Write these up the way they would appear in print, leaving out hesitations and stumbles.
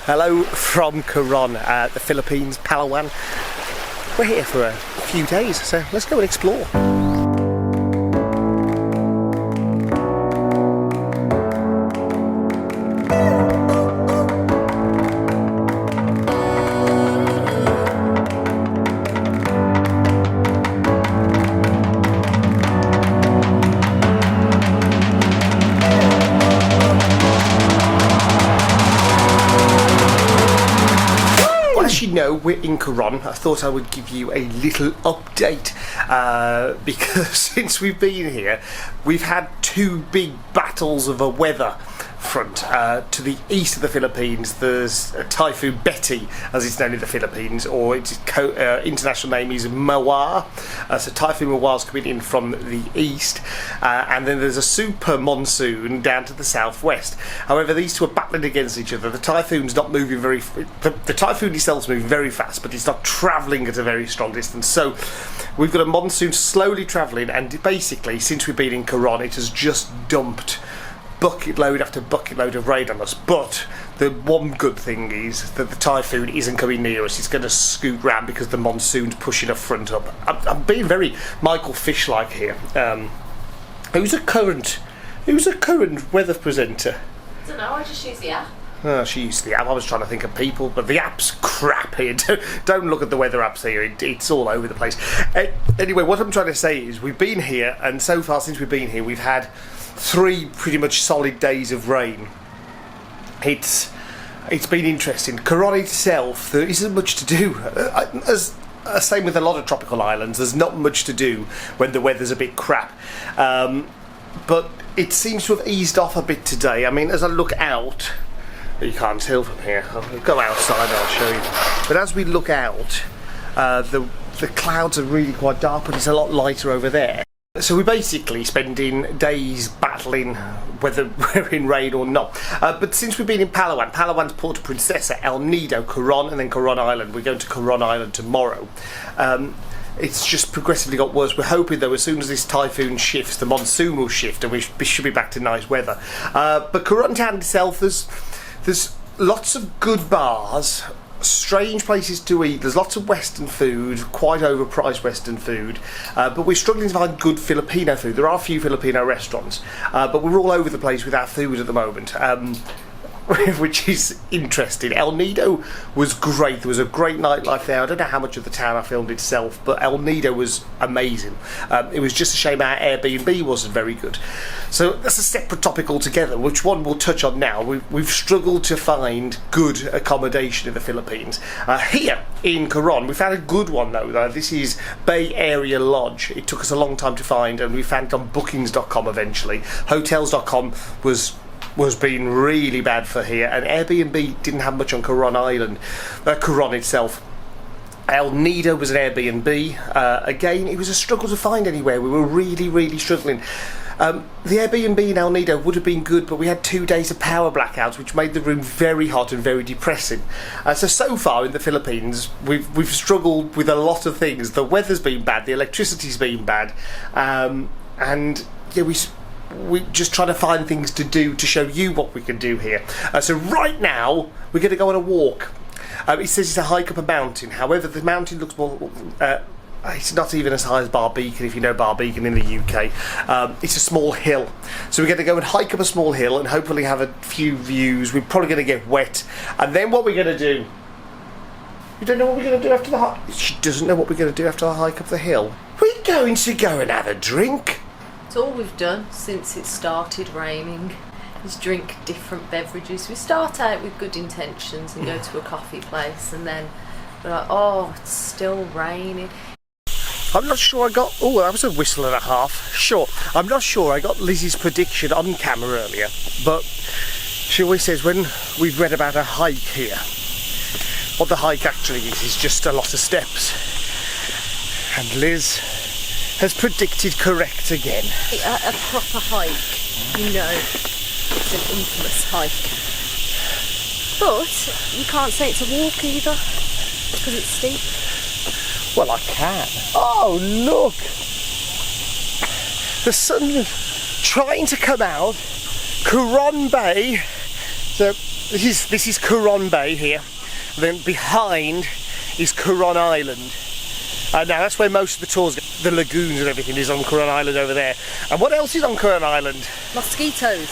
Hello from Coron, the Philippines, Palawan. We're here for a few days, so let's go and explore. We're in Coron. I thought I would give you a little update because since we've been here we've had two big battles of a weather front. To the east of the Philippines there's Typhoon Betty, as it's known in the Philippines, or its international name is Mawar. So Typhoon Mawar's coming in from the east, and then there's a super monsoon down to the southwest. However, these two are battling against each other. The typhoon's not moving the typhoon itself is moving very fast, but it's not travelling at a very strong distance. So we've got a monsoon slowly travelling, and basically since we've been in Coron it has just dumped bucket load after bucket load of rain on us. But the one good thing is that the typhoon isn't coming near us. It's going to scoot round because the monsoon's pushing a front up. I'm being very Michael Fish-like here. Who's a current weather presenter? I don't know, I just use the app. Oh, she used the app. I was trying to think of people, but the app's crap here. Don't look at the weather apps here. It's all over the place. Anyway, what I'm trying to say is we've been here, and so far since we've been here we've had 3 pretty much solid days of rain. It's been interesting. Coron itself, there isn't much to do. Same with a lot of tropical islands. There's not much to do when the weather's a bit crap. But it seems to have eased off a bit today. I mean, as I look out, you can't tell from here. I'll go outside and I'll show you. But as we look out, the clouds are really quite dark, but it's a lot lighter over there. So we're basically spending days battling whether we're in rain or not. But since we've been in Palawan's Puerto Princesa, El Nido, Coron, and then Coron Island. We're going to Coron Island tomorrow. It's just progressively got worse. We're hoping though as soon as this typhoon shifts, the monsoon will shift and we should be back to nice weather. But Coron town itself, there's lots of good bars, strange places to eat. There's lots of Western food, quite overpriced Western food, but we're struggling to find good Filipino food. There are a few Filipino restaurants, but we're all over the place with our food at the moment, which is interesting. El Nido was great. There was a great nightlife there. I don't know how much of the town I filmed itself, but El Nido was amazing. It was just a shame our Airbnb wasn't very good. So that's a separate topic altogether, which one we'll touch on now. We've struggled to find good accommodation in the Philippines. Here in Coron, we found a good one though. This is Bay Area Lodge. It took us a long time to find, and we found it on bookings.com eventually. Hotels.com was being really bad for here, and Airbnb didn't have much on Coron Island, Coron itself. El Nido was an Airbnb. Again, it was a struggle to find anywhere. We were really struggling. The Airbnb in El Nido would have been good, but we had 2 days of power blackouts, which made the room very hot and very depressing. So far in the Philippines, we've struggled with a lot of things. The weather's been bad, the electricity's been bad, and yeah, we're just trying to find things to do to show you what we can do here. So right now we're going to go on a walk. It says it's a hike up a mountain. However, the mountain looks more it's not even as high as Barbeacon, if you know Barbeacon in the UK. It's a small hill, so we're going to go and hike up a small hill and hopefully have a few views. We're probably going to get wet, and then what we're going to do, you don't know what we're going to do after the hike? She doesn't know what we're going to do after the hike up the hill. We're going to go and have a drink. It's all we've done since it started raining is drink different beverages. We start out with good intentions and go to a coffee place, and then we're like, oh, it's still raining. I'm not sure I got... Oh, that was a whistle and a half. Sure. I'm not sure I got Lizzie's prediction on camera earlier, but she always says when we've read about a hike here, what the hike actually is just a lot of steps. And Liz has predicted correct again. A proper hike, you know, it's an infamous hike. But you can't say it's a walk either, because it's steep. Well, I can. Oh, look! The sun is trying to come out. Coron Bay. So this is Coron Bay here. And then behind is Coron Island. Now that's where most of the tours go. The lagoons and everything is on Coron Island over there. And what else is on Coron Island? Mosquitoes.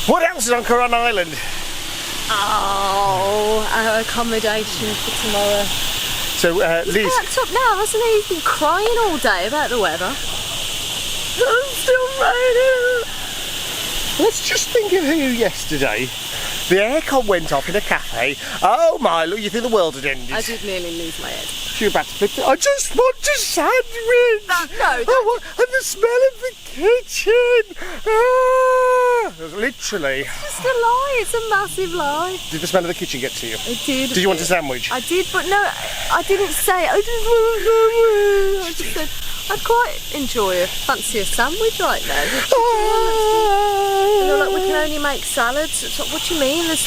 What else is on Coron Island? Oh, our accommodation for tomorrow. So Liz... He's up now, hasn't he? He's been crying all day about the weather. I'm still raining. Let's just think of who yesterday. The aircon went off in a cafe. Oh my, look, you think the world had ended. I did nearly lose my head. She was about to flip it. I just want a sandwich. And the smell of the kitchen. It was literally. It's just a lie. It's a massive lie. Did the smell of the kitchen get to you? It did. Did you want a sandwich? I did, but no, I didn't say. I just want a sandwich. I just said I'd quite fancy a sandwich right now. And they're like, we can only make salads. It's like, what do you mean? There's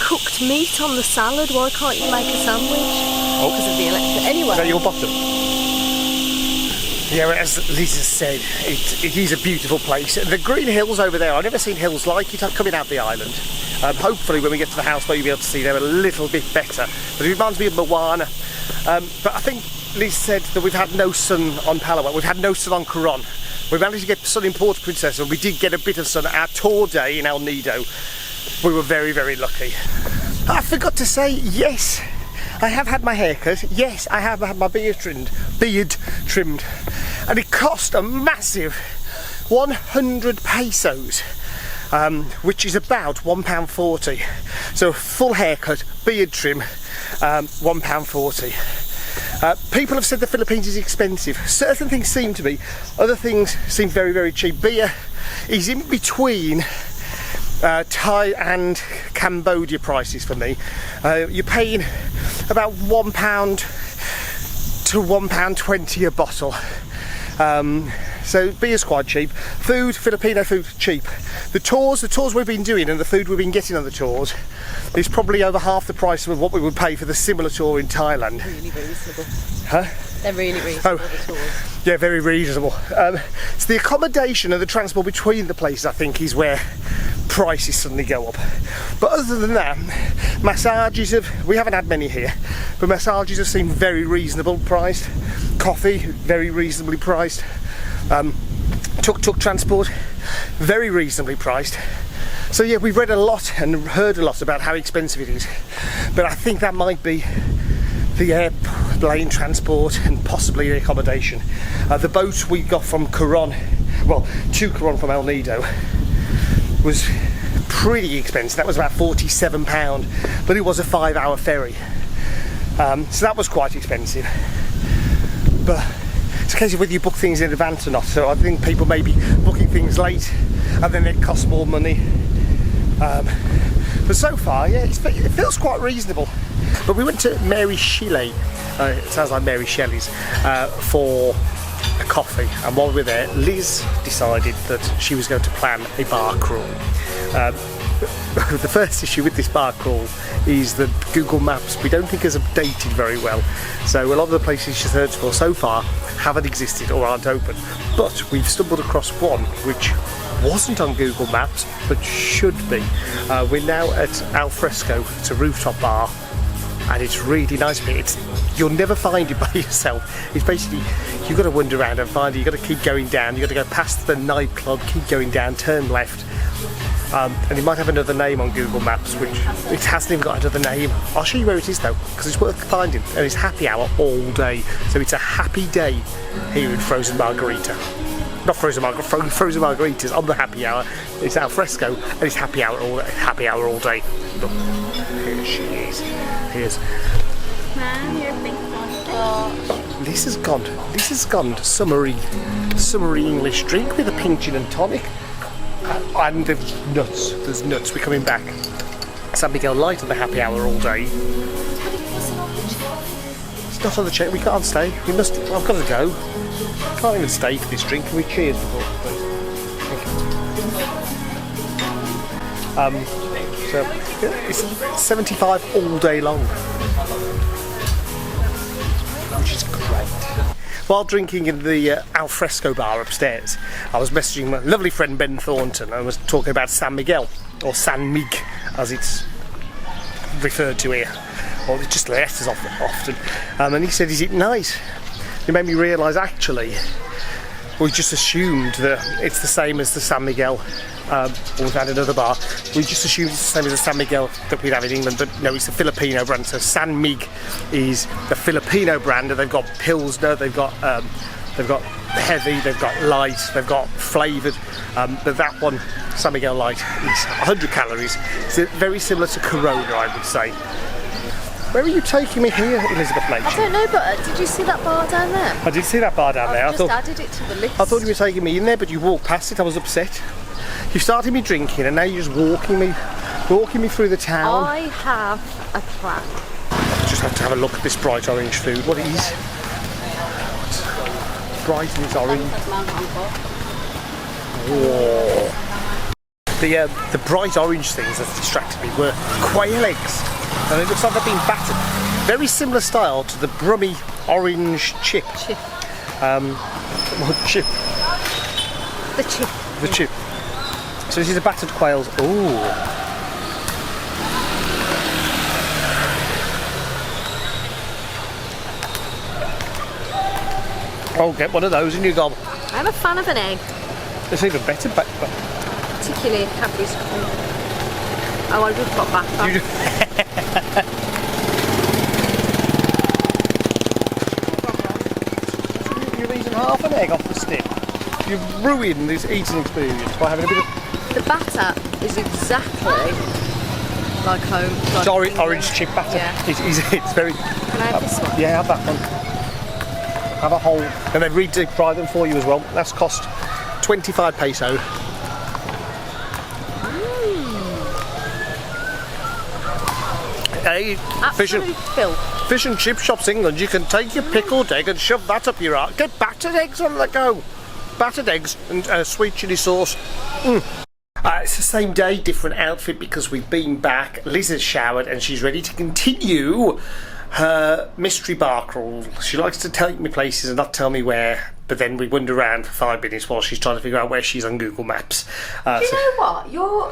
cooked meat on the salad. Why can't you make a sandwich? Oh, because of the electric. Anyway. Is that your bottom? Yeah, as Lisa said, it is a beautiful place. The green hills over there, I've never seen hills like it coming out the island. Hopefully when we get to the houseboat you'll be able to see them a little bit better. But it reminds me of Moana. But I think Lisa said that we've had no sun on Palawan, we've had no sun on Coron. We managed to get sun in Port Princesa, and we did get a bit of sun at our tour day in El Nido. We were very, very lucky. I forgot to say, yes, I have had my hair cut. Yes, I have had my beard trimmed. And it cost a massive 100 pesos, which is about £1.40. So a full haircut, beard trim, £1.40. People have said the Philippines is expensive. Certain things seem to be, other things seem very, very cheap. Beer is in between Thai and Cambodia prices for me. You're paying about £1 to £1.20 a bottle. So beer's quite cheap. Food, Filipino food, cheap. The tours we've been doing and the food we've been getting on the tours is probably over half the price of what we would pay for the similar tour in Thailand. Really reasonable. Huh? They're really reasonable, the tours. Yeah, very reasonable. It's the accommodation and the transport between the places, I think, is where prices suddenly go up. But other than that, massages we haven't had many here, but massages have seemed very reasonable priced. Coffee, very reasonably priced. Tuk-tuk transport, very reasonably priced. So yeah, we've read a lot and heard a lot about how expensive it is, but I think that might be the airplane transport and possibly the accommodation. The boat we got from Coron, to Coron from El Nido, was pretty expensive. That was about £47, but it was a 5-hour ferry. So that was quite expensive. But it's a case of whether you book things in advance or not. So I think people may be booking things late and then it costs more money. But so far, yeah, it feels quite reasonable. But we went to Mary Shelley, it sounds like Mary Shelley's, for a coffee. And while we were there, Liz decided that she was going to plan a bar crawl. The first issue with this bar crawl is that Google Maps we don't think has updated very well. So a lot of the places she's searched for so far haven't existed or aren't open. But we've stumbled across one which wasn't on Google Maps but should be. We're now at Al Fresco. It's a rooftop bar and it's really nice. You'll never find it by yourself. It's basically, you've got to wander around and find it. You've got to keep going down. You've got to go past the nightclub, keep going down, turn left. And it might have another name on Google Maps, which it hasn't even got another name. I'll show you where it is though, because it's worth finding. And it's happy hour all day. So it's a happy day here in Frozen Margarita. Not frozen margaritas on the happy hour. It's Al Fresco and it's happy hour all day. Look, here she is. Here's. Lisa's gone to summery English drink with a pink gin and tonic. And there's nuts. We're coming back. San Miguel light on the happy hour all day. It's not on the check. We can't stay. I've got to go. Can't even stay for this drink. Can we cheers before? Thank you. So it's 75 all day long, which is great. while drinking in the alfresco bar upstairs, I was messaging my lovely friend Ben Thornton. I was talking about San Miguel, or San Mig, as it's referred to here, or it's just letters often. And he said, "Is it nice?" It made me realise actually we just assumed that it's the same as the San Miguel. Or we've had another bar. We just assumed it's the same as the San Miguel that we'd have in England, but no, it's a Filipino brand. So San Mig is the Filipino brand, and they've got Pilsner, they've got heavy, they've got light, they've got flavoured. But that one, San Miguel Light, is 100 calories. It's very similar to Corona, I would say. Where are you taking me here, Elizabeth Nation? I don't know, but did you see that bar down there? I did see that bar down there. I just added it to the list. I thought you were taking me in there, but you walked past it. I was upset. You started me drinking, and now you're just walking me through the town. I have a plan. Just have to have a look at this bright orange food. What it is? Bright and it's orange. Oh. The bright orange things that distracted me were quail eggs, and it looks like they've been battered. Very similar style to the Brummy orange chip. What chip? The chip. The chip. So this is a battered quails. Ooh. Oh, get one of those in your gob. I'm a fan of an egg. It's even better, but particularly Cadbury's cream. Oh, I just got back. You've eaten half an egg off the stick. You've ruined this eating experience by having a bit of... The batter is exactly like home. Like orange chip batter. Yeah. It's very... Can I have this one? Yeah, have that one. Have a whole... And they re-deep fry them for you as well. That's cost 25 peso. Hey, fish and chip shops England, you can take your pickled egg and shove that up your arse. Get battered eggs on the go. Battered eggs and sweet chilli sauce. It's the same day, different outfit because we've been back. Liz has showered and she's ready to continue her mystery bar crawl. She likes to take me places and not tell me where, but then we wander around for 5 minutes while she's trying to figure out where she is on Google Maps. You know what? You're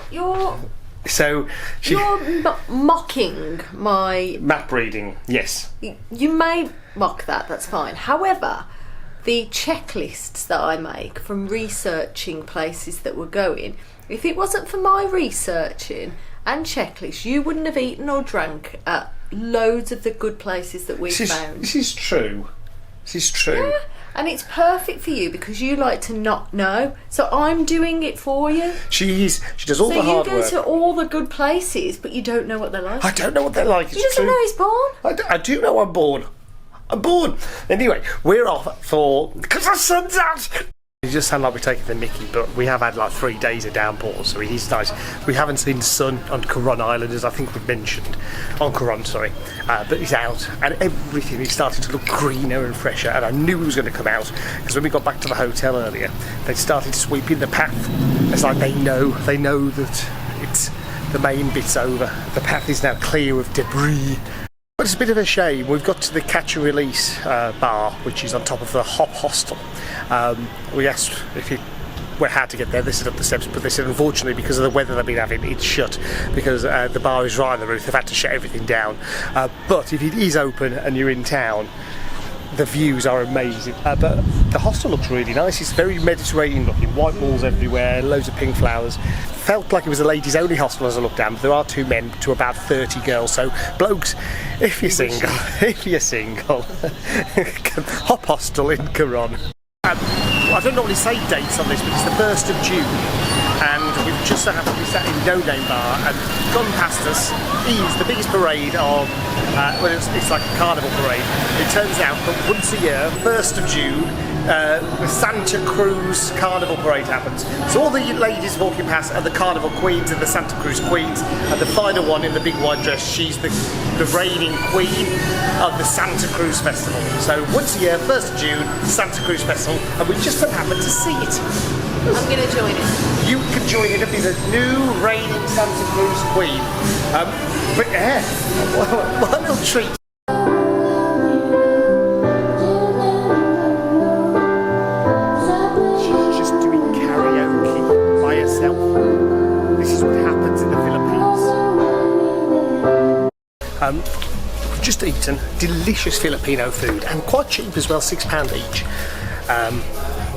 mocking my map reading. Yes. You may mock that. That's fine. However, the checklists that I make from researching places that we're going, if it wasn't for my researching and checklists, you wouldn't have eaten or drank at loads of the good places that we've found. This is true. Yeah, and it's perfect for you because you like to not know. So I'm doing it for you. She does all the hard work. So you go to all the good places, but you don't know what they're like. I don't know what they're like. He doesn't know he's born. I do know I'm born. I'm born. Anyway, we're off for... Because the sun's out! It just sounds like we're taking the mickey, but we have had like 3 days of downpours, so it is nice. We haven't seen sun on Coron Island, as I think we've mentioned. On Coron, sorry. But it's out, and everything is starting to look greener and fresher, and I knew it was going to come out, because when we got back to the hotel earlier, they started sweeping the path. It's like they know that it's the main bit's over. The path is now clear of debris. But it's a bit of a shame. We've got to the catch and release bar, which is on top of the Hop Hostel. We asked if how to get there. They said up the steps, but they said unfortunately because of the weather they've been having, it's shut because the bar is right on the roof. They've had to shut everything down. But if it is open and you're in town, the views are amazing. But the hostel looks really nice. It's very Mediterranean looking, white walls everywhere, loads of pink flowers. Felt like it was a ladies only hostel as I looked down, but there are 2 men to about 30 girls. So blokes, if you're single, Hop Hostel in Coron. I don't normally say dates on this, but it's the 1st of June, and we've just so happened to be sat in No Name Bar, and gone past us is the biggest parade of, it's like a carnival parade. It turns out that once a year, 1st of June, the Santa Cruz carnival parade happens. So all the ladies walking past are the carnival queens and the Santa Cruz queens, and the final one in the big white dress, she's the reigning queen of the Santa Cruz festival. So once a year, 1st of June, Santa Cruz festival, and we just so happened to see it. I'm going to join it. You can join it and be the new reigning Santa Cruz queen. But yeah, what a little treat. We've just eaten delicious Filipino food and quite cheap as well, £6 each.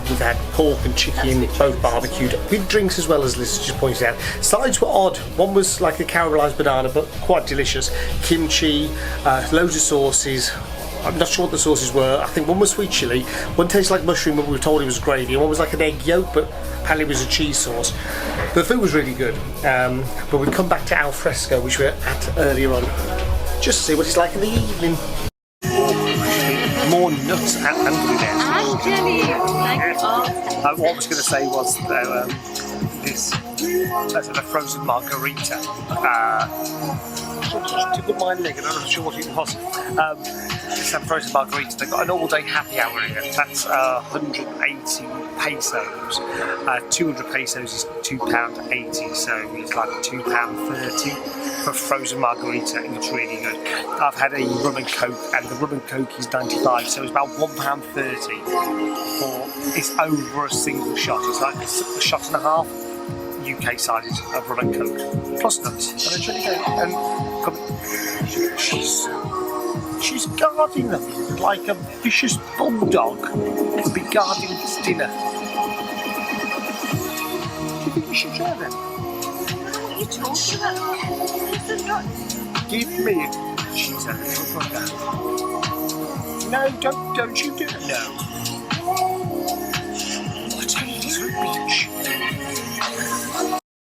We've had pork and chicken, both barbecued, with drinks as well, as Liz just pointed out. Sides were odd. One was like a caramelised banana, but quite delicious. Kimchi, loads of sauces. I'm not sure what the sauces were. I think one was sweet chilli, one tastes like mushroom, but we were told it was gravy, and one was like an egg yolk, but apparently it was a cheese sauce. The food was really good. But we've come back to al fresco, which we were at earlier on, just to see what it's like in the evening. More nuts and blueberries. What I was going to say was this a frozen margarita. Took up my leg and I'm not sure what it was. It's a frozen margarita. They've got an all-day happy hour in it. That's 180 pesos. 200 pesos is £2.80, so it's like £2.30 for frozen margarita. It's really good. I've had a rum and coke, and the rum and coke is 95, so it's about £1.30 for. It's over a single shot. It's like a shot and a half. UK sizes of rum and coke plus nuts, and it's really good. And she's guarding them like a vicious bulldog would be guarding its dinner. Do you think you should try them? What are you talking about? Give me it. She's a little bugger. No, don't you do it. No. What a little bitch.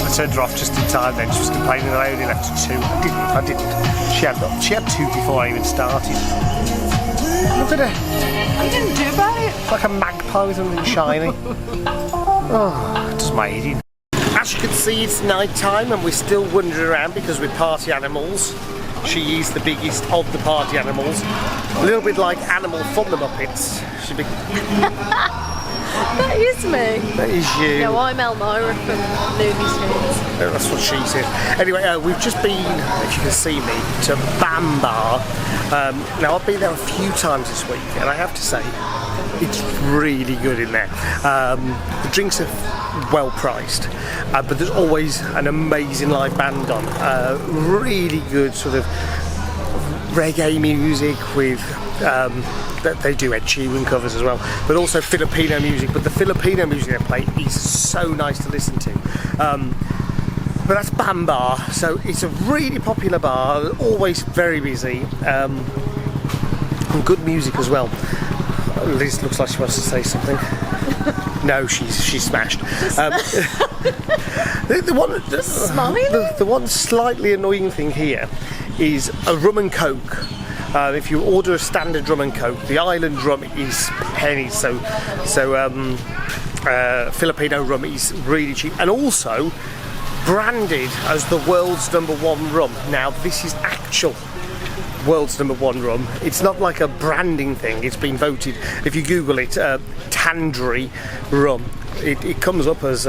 I turned her off just in time then. She was complaining that I only left her 2. I didn't. She had 2 before I even started. Look at her. I didn't do about it. It's like a magpie with something shiny. Oh, it does my head in. As you can see, it's night time and we're still wandering around because we're party animals. She is the biggest of the party animals. A little bit like Animal from the Muppets. She'd be... That is me. That is you. No, I'm Elmira from Looney Tunes. That's what she said. Anyway, we've just been, if you can see me, to Bambar. Now, I've been there a few times this week, and I have to say, it's really good in there. The drinks are well priced, but there's always an amazing live band on. Really good sort of reggae music with they do Ed Sheeran covers as well, but also Filipino music. But the Filipino music they play is so nice to listen to. But that's Bambar, so it's a really popular bar, always very busy, and good music as well. Liz looks like she wants to say something. No, she's smashed. The one slightly annoying thing here is a rum and coke. If you order a standard rum and coke, the island rum is pennies, so Filipino rum is really cheap, and also branded as the world's #1 rum. Now this is actual world's #1 rum. It's not like a branding thing. It's been voted, if you Google it, Tandoori rum, it comes up as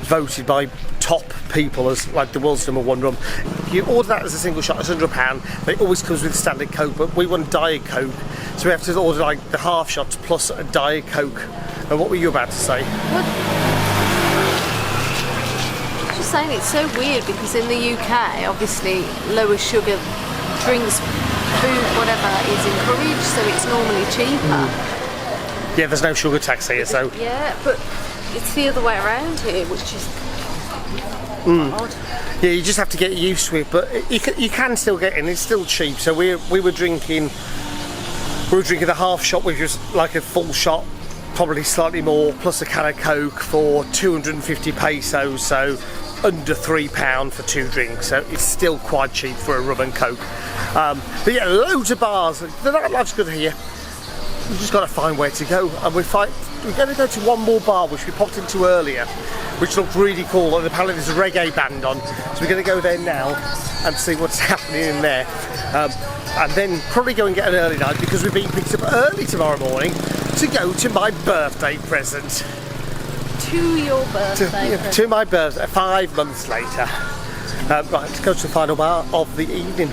voted by top people as like the world's #1 rum. If you order that as a single shot, it's £100. But it always comes with standard Coke, but we want Diet Coke, so we have to order like the half shots plus a Diet Coke. And what were you about to say? Just saying, it's so weird because in the UK, obviously, lower sugar drinks, food, whatever is encouraged, so it's normally cheaper. Yeah, there's no sugar tax here, so... Yeah, but it's the other way around here, which is odd. Yeah, you just have to get used to it, but you can still get in, it's still cheap. So we were drinking the half shot, which was like a full shot, probably slightly more, plus a can of Coke for 250 pesos, so under £3 for 2 drinks, so it's still quite cheap for a rum and coke. But yeah, loads of bars. The nightlife's good here. We've just got to find where to go, and we're going to go to one more bar which we popped into earlier, which looked really cool, and apparently there's a reggae band on, so we're going to go there now and see what's happening in there, and then probably go and get an early night because we're being picked up early tomorrow morning to go to my birthday present. To your birthday present. To my birthday, 5 months later. Right, let's go to the final bar of the evening.